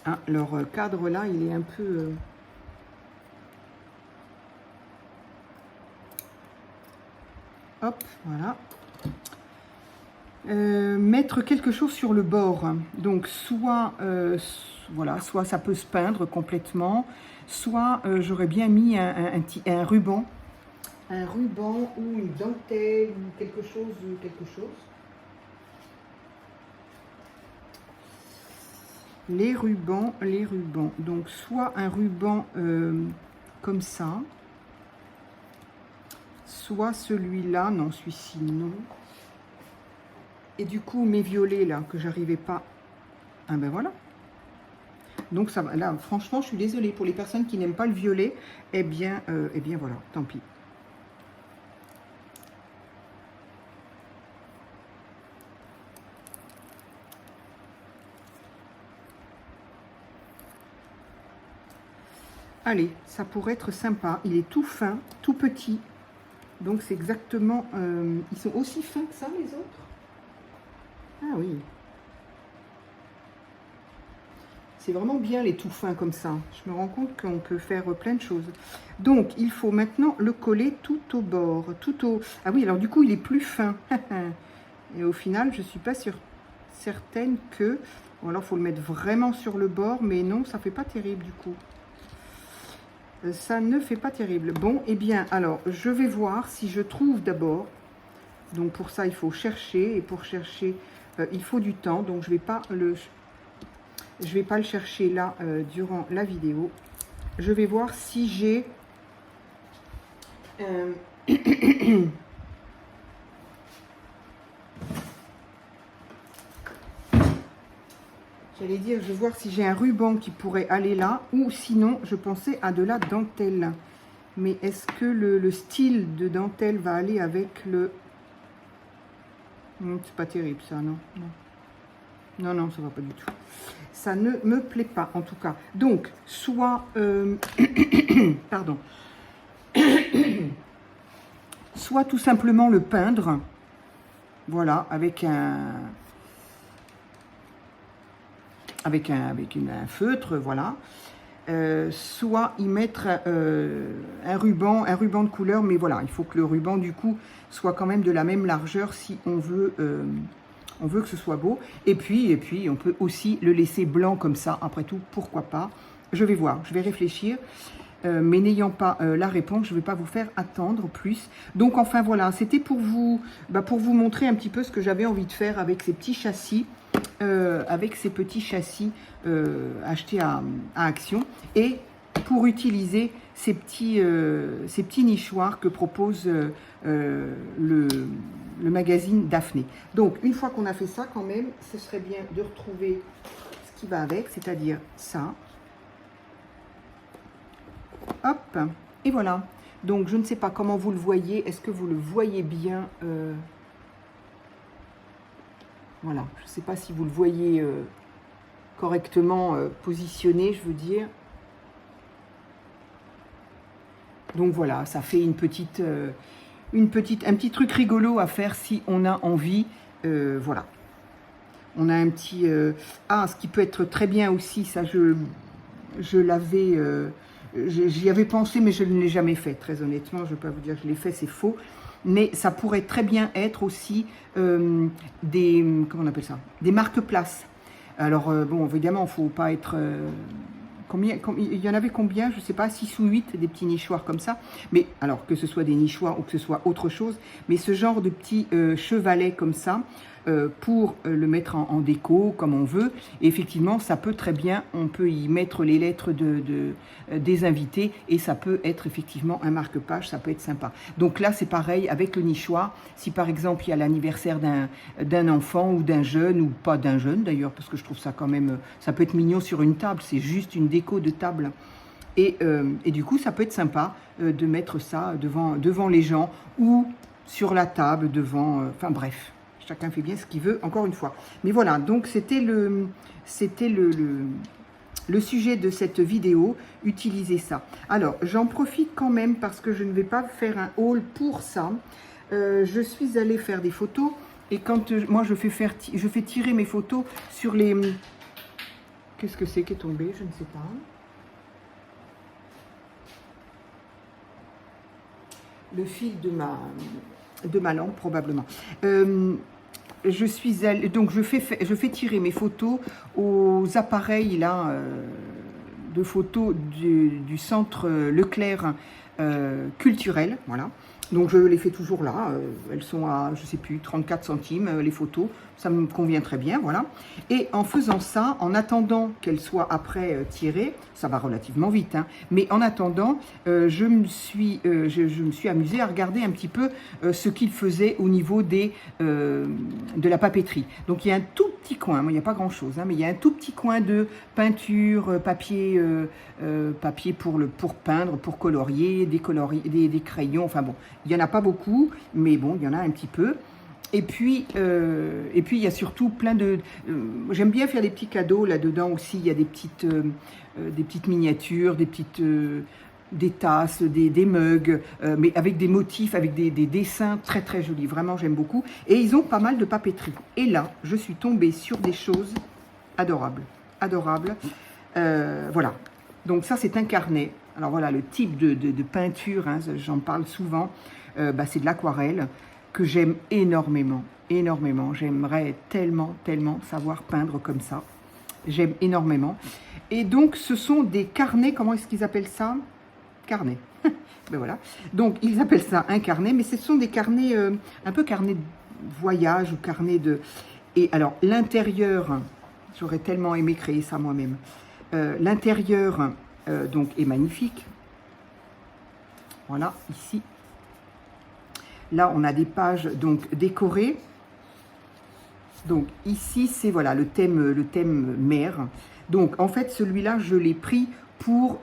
Ah, leur cadre là, il est un peu... Hop, voilà. Mettre quelque chose sur le bord. Donc, soit, voilà, soit ça peut se peindre complètement, soit j'aurais bien mis un ruban. Un ruban ou une dentelle ou quelque chose, les rubans, les rubans. Donc, soit un ruban comme ça, soit celui-là, non, celui-ci, non. Et du coup, mes violets, là, que j'arrivais pas, ah ben voilà. Donc, ça va. Là, franchement, je suis désolée. Pour les personnes qui n'aiment pas le violet, eh bien, voilà, tant pis. Allez, ça pourrait être sympa. Il est tout fin, tout petit. Donc, c'est exactement... ils sont aussi fins que ça, les autres? Ah oui. C'est vraiment bien les tout fins comme ça. Je me rends compte qu'on peut faire plein de choses. Donc, il faut maintenant le coller tout au bord. Tout au... Ah oui, alors du coup, il est plus fin. Et au final, je ne suis pas certaine que... Ou alors, il faut le mettre vraiment sur le bord. Mais non, ça ne fait pas terrible du coup. Ça ne fait pas terrible. Bon, eh bien, alors, je vais voir si je trouve d'abord. Donc, pour ça, il faut chercher. Et pour chercher, il faut du temps. Donc, je ne vais pas le... Je vais pas le chercher là durant la vidéo. Je vais voir si j'ai j'allais dire, je vais voir si j'ai un ruban qui pourrait aller là, ou sinon je pensais à de la dentelle. Mais est-ce que le style de dentelle va aller avec le... C'est pas terrible ça, non, non. Non, non, ça va pas du tout. Ça ne me plaît pas, en tout cas. Donc, soit... pardon. Soit tout simplement le peindre. Voilà, avec un feutre, voilà. Soit y mettre un ruban de couleur. Mais voilà, il faut que le ruban, du coup, soit quand même de la même largeur si on veut... on veut que ce soit beau. Et puis, on peut aussi le laisser blanc comme ça. Après tout, pourquoi pas? Je vais voir, je vais réfléchir. Mais n'ayant pas la réponse, je ne vais pas vous faire attendre plus. Donc, enfin, voilà, c'était pour vous montrer un petit peu ce que j'avais envie de faire avec ces petits châssis. Achetés à Action. Et pour utiliser ces petits nichoirs que propose le magazine Daphné. Donc, une fois qu'on a fait ça, quand même, ce serait bien de retrouver ce qui va avec, c'est-à-dire ça. Hop, et voilà. Donc, je ne sais pas comment vous le voyez. Est-ce que vous le voyez bien? Voilà, je ne sais pas si vous le voyez correctement positionné, je veux dire. Donc, voilà, ça fait un petit truc rigolo à faire si on a envie. Voilà. On a un petit... ce qui peut être très bien aussi, ça je l'avais... J'y avais pensé, mais je ne l'ai jamais fait, très honnêtement. Je ne vais pas vous dire que je l'ai fait, c'est faux. Mais ça pourrait très bien être aussi des... Comment on appelle ça? Des marque-places. Alors, bon, évidemment, il ne faut pas être... il y en avait combien? Je ne sais pas, 6 ou 8, des petits nichoirs comme ça. Mais alors, que ce soit des nichoirs ou que ce soit autre chose, mais ce genre de petits chevalets comme ça, pour le mettre en déco, comme on veut. Et effectivement, ça peut très bien, on peut y mettre les lettres des invités, et ça peut être effectivement un marque-page, ça peut être sympa. Donc là, c'est pareil avec le nichoir. Si par exemple, il y a l'anniversaire d'un enfant ou d'un jeune, ou pas d'un jeune d'ailleurs, parce que je trouve ça quand même, ça peut être mignon sur une table, c'est juste une déco de table. Et du coup, ça peut être sympa de mettre ça devant les gens, ou sur la table, devant... enfin bref, chacun fait bien ce qu'il veut, encore une fois. Mais voilà, donc c'était le sujet de cette vidéo, utiliser ça. Alors, j'en profite quand même, parce que je ne vais pas faire un haul pour ça. Je suis allée faire des photos, et quand moi je fais tirer mes photos sur les... Qu'est-ce que c'est qui est tombé? Je ne sais pas. Le fil de ma lampe, probablement. Je suis allée, donc je fais tirer mes photos aux appareils là, de photos du centre Leclerc culturel, voilà. Donc je les fais toujours là, elles sont à, je sais plus, 34 centimes les photos. ça me convient très bien, voilà. Et en faisant ça, en attendant qu'elle soit après tirée, ça va relativement vite, hein, mais en attendant, je me suis amusée à regarder un petit peu ce qu'il faisait au niveau de la papeterie. Donc il y a un tout petit coin, moi, il n'y a pas grand-chose, hein, mais il y a un tout petit coin de peinture, papier pour peindre, pour colorier, des crayons, enfin bon, il n'y en a pas beaucoup, mais bon, il y en a un petit peu. Et puis il y a surtout plein de... j'aime bien faire des petits cadeaux là-dedans aussi. Il y a des petites miniatures, des tasses, des mugs, mais avec des motifs, avec des dessins très très jolis. Vraiment, j'aime beaucoup. Et ils ont pas mal de papeterie. Et là, je suis tombée sur des choses adorables. Adorables. Voilà. Donc ça, c'est un carnet. Alors voilà, le type de peinture, hein, j'en parle souvent. C'est de l'aquarelle, que j'aime énormément, énormément. J'aimerais tellement, tellement savoir peindre comme ça. J'aime énormément. Et donc, ce sont des carnets, comment est-ce qu'ils appellent ça? Carnets. Ben voilà. Donc, ils appellent ça un carnet, mais ce sont des carnets, un peu carnets de voyage ou carnets de... Et alors, l'intérieur, j'aurais tellement aimé créer ça moi-même. L'intérieur, donc, est magnifique. Voilà, ici. Là, on a des pages donc décorées. Donc ici, c'est voilà le thème mer. Donc en fait, celui-là, je l'ai pris pour...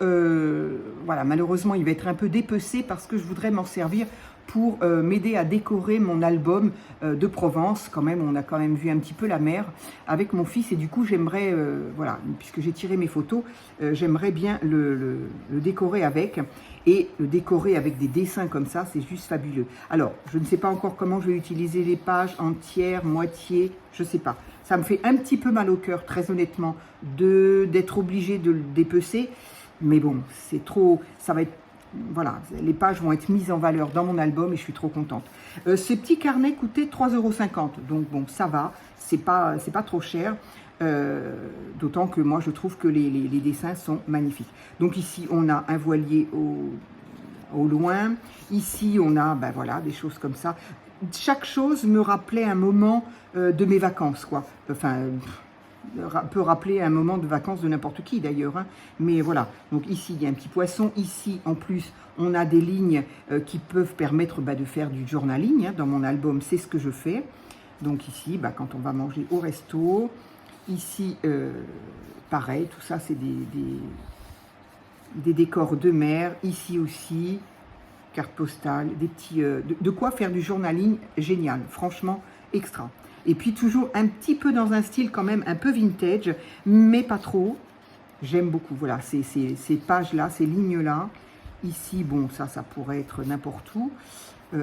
voilà, malheureusement, il va être un peu dépecé parce que je voudrais m'en servir pour m'aider à décorer mon album de Provence. Quand même, on a quand même vu un petit peu la mer avec mon fils. Et du coup, j'aimerais, voilà, puisque j'ai tiré mes photos, j'aimerais bien le décorer avec. Et le décorer avec des dessins comme ça, c'est juste fabuleux. Alors, je ne sais pas encore comment je vais utiliser les pages entières, moitié, je ne sais pas. Ça me fait un petit peu mal au cœur, très honnêtement, d'être obligé de le dépecer. Mais bon, c'est trop... Ça va être... Voilà, les pages vont être mises en valeur dans mon album et je suis trop contente. Ces petits carnets coûtaient 3,50 €. Donc bon, ça va, c'est pas trop cher. D'autant que moi je trouve que les dessins sont magnifiques. Donc ici on a un voilier au loin, ici on a ben voilà, des choses comme ça. Chaque chose me rappelait un moment de mes vacances, quoi. Enfin, peut rappeler un moment de vacances de n'importe qui d'ailleurs, hein. Mais voilà, donc ici il y a un petit poisson, ici en plus on a des lignes qui peuvent permettre de faire du journaling, hein. Dans mon album c'est ce que je fais. Donc ici, quand on va manger au resto. Ici, pareil, tout ça, c'est des décors de mer. Ici aussi, carte postale, des petits... de quoi faire du journaling génial, franchement, extra. Et puis, toujours un petit peu dans un style quand même un peu vintage, mais pas trop. J'aime beaucoup, voilà, ces pages-là, ces lignes-là. Ici, bon, ça pourrait être n'importe où.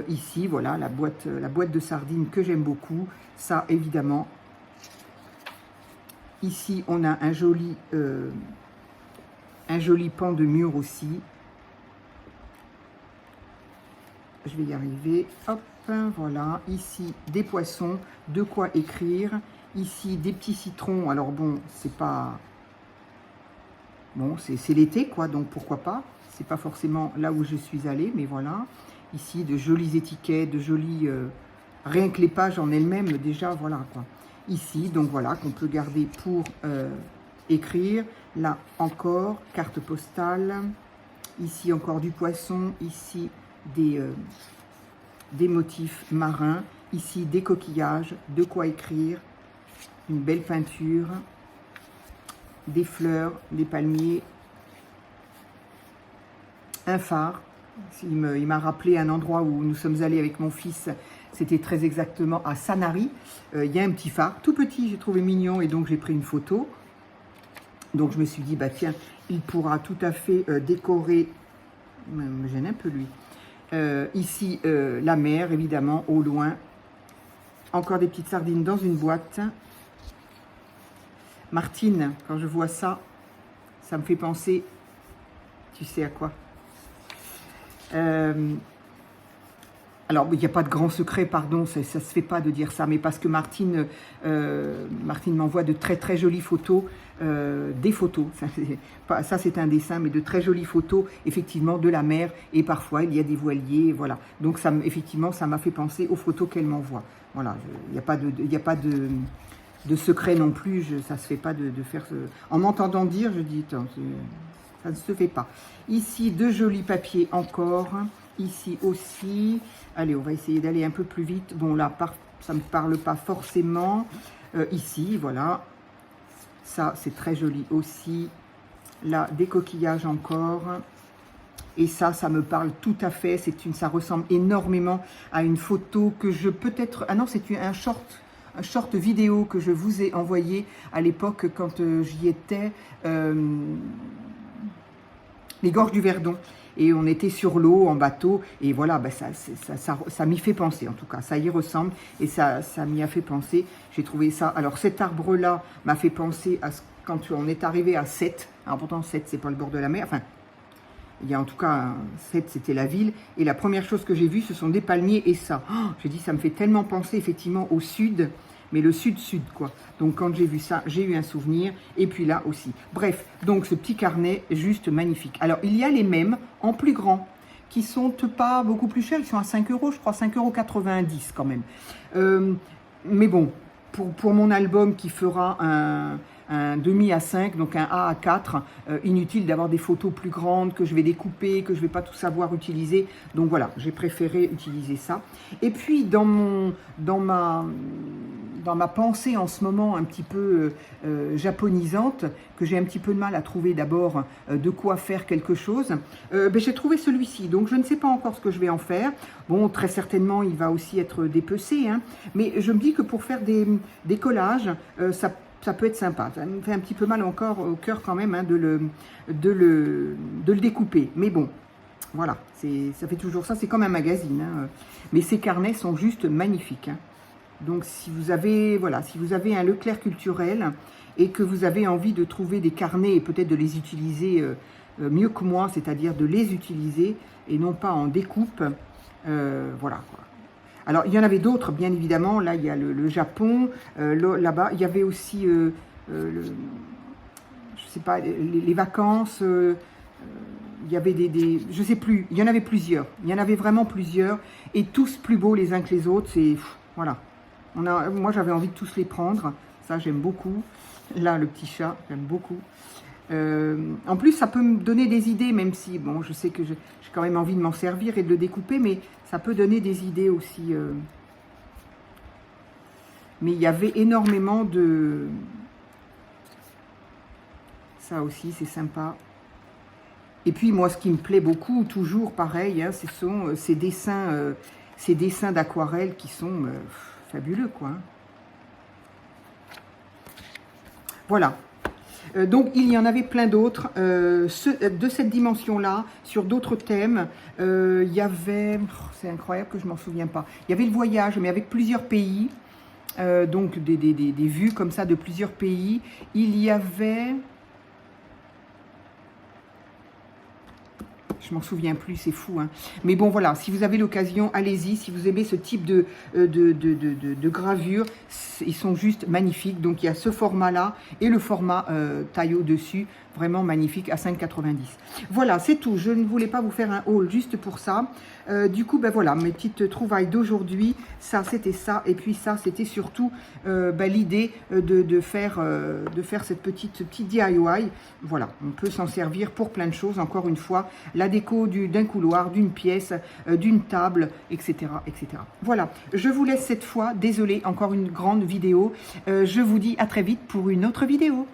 Ici, voilà, la boîte de sardines que j'aime beaucoup. Ça, évidemment... Ici, on a un joli pan de mur aussi. Je vais y arriver. Hop, voilà. Ici, des poissons, de quoi écrire. Ici, des petits citrons. Alors bon, c'est pas... Bon, c'est l'été, quoi, donc pourquoi pas. C'est pas forcément là où je suis allée, mais voilà. Ici, de jolies étiquettes, de jolies... rien que les pages en elles-mêmes, déjà, voilà, quoi. Ici, donc voilà, qu'on peut garder pour écrire. Là encore, carte postale. Ici encore du poisson. Ici des motifs marins. Ici des coquillages, de quoi écrire. Une belle peinture. Des fleurs, des palmiers. Un phare. Il m'a rappelé un endroit où nous sommes allés avec mon fils. C'était très exactement à Sanary. Il y a un petit phare, tout petit, j'ai trouvé mignon et donc j'ai pris une photo. Donc je me suis dit, tiens, il pourra tout à fait décorer, me gêne un peu lui. Ici, la mer, évidemment, au loin. Encore des petites sardines dans une boîte. Martine, quand je vois ça, ça me fait penser, tu sais à quoi? Alors, il n'y a pas de grand secret, pardon, ça ne se fait pas de dire ça, mais parce que Martine m'envoie de très très jolies photos, des photos, ça c'est un dessin, mais de très jolies photos, effectivement, de la mer, et parfois il y a des voiliers, voilà. Donc, effectivement, ça m'a fait penser aux photos qu'elle m'envoie. Voilà, il n'y a pas de secret non plus, ça ne se fait pas de faire... En m'entendant dire, je dis, attends, ça ne se fait pas. Ici, de jolis papiers encore. Ici aussi. Allez, on va essayer d'aller un peu plus vite. Bon, là, ça ne me parle pas forcément. Ici, voilà. Ça, c'est très joli aussi. Là, des coquillages encore. Et ça me parle tout à fait. Ça ressemble énormément à une photo que je peut-être... Ah non, c'est un short vidéo que je vous ai envoyé à l'époque quand j'y étais, les gorges du Verdon. Et on était sur l'eau, en bateau, et voilà, ben ça m'y fait penser, en tout cas, ça y ressemble, et ça m'y a fait penser. J'ai trouvé ça, alors cet arbre-là m'a fait penser à quand on est arrivé à Sète, alors pourtant Sète, c'est pas le bord de la mer, enfin, il y a en tout cas, Sète, c'était la ville, et la première chose que j'ai vue, ce sont des palmiers, et ça, oh, j'ai dit, ça me fait tellement penser, effectivement, au sud, mais le sud-sud, quoi. Donc, quand j'ai vu ça, j'ai eu un souvenir. Et puis là aussi. Bref, donc ce petit carnet, juste magnifique. Alors, il y a les mêmes, en plus grand, qui sont pas beaucoup plus chers. Ils sont à 5 €, je crois, 5,90 € quand même. Mais bon, pour mon album qui fera un demi à 5, donc un A à 4, inutile d'avoir des photos plus grandes que je vais découper, que je ne vais pas tout savoir utiliser. Donc voilà, j'ai préféré utiliser ça. Et puis dans ma pensée en ce moment un petit peu japonisante, que j'ai un petit peu de mal à trouver d'abord de quoi faire quelque chose, j'ai trouvé celui-ci. Donc je ne sais pas encore ce que je vais en faire. Bon, très certainement, il va aussi être dépecé, hein, mais je me dis que pour faire des collages, ça peut être sympa. Ça me fait un petit peu mal encore au cœur quand même, hein, de le découper. Mais bon, voilà, ça fait toujours ça. C'est comme un magazine, hein. Mais ces carnets sont juste magnifiques, hein. Donc si vous avez, voilà, si vous avez un Leclerc culturel et que vous avez envie de trouver des carnets et peut-être de les utiliser mieux que moi, c'est-à-dire de les utiliser et non pas en découpe, voilà quoi. Alors, il y en avait d'autres, bien évidemment. Là, il y a le Japon. Là-bas, il y avait aussi, je sais pas, les vacances. Il y avait je sais plus. Il y en avait plusieurs. Il y en avait vraiment plusieurs. Et tous plus beaux les uns que les autres. C'est, voilà. Moi, j'avais envie de tous les prendre. Ça, j'aime beaucoup. Là, le petit chat, j'aime beaucoup. En plus, ça peut me donner des idées, même si, bon, je sais que j'ai quand même envie de m'en servir et de le découper, mais ça peut donner des idées aussi. Mais il y avait énormément de... Ça aussi, c'est sympa. Et puis, moi, ce qui me plaît beaucoup, toujours pareil, hein, ce sont ces dessins d'aquarelle qui sont fabuleux, quoi. Voilà. Donc, il y en avait plein d'autres de cette dimension-là, sur d'autres thèmes. Il y avait, c'est incroyable que je ne m'en souviens pas, il y avait le voyage, mais avec plusieurs pays, donc des vues comme ça de plusieurs pays. Il y avait... Je m'en souviens plus, c'est fou, hein. Mais bon, voilà, si vous avez l'occasion, allez-y. Si vous aimez ce type de gravure, ils sont juste magnifiques. Donc, il y a ce format-là et le format taille au-dessus. Vraiment magnifique, à 5,90 €. Voilà, c'est tout. Je ne voulais pas vous faire un haul juste pour ça. Du coup, ben voilà, mes petites trouvailles d'aujourd'hui. Ça, c'était ça. Et puis ça, c'était surtout l'idée de faire cette petite DIY. Voilà, on peut s'en servir pour plein de choses. Encore une fois, la déco d'un couloir, d'une pièce, d'une table, etc., etc. Voilà, je vous laisse cette fois. Désolée, encore une grande vidéo. Je vous dis à très vite pour une autre vidéo.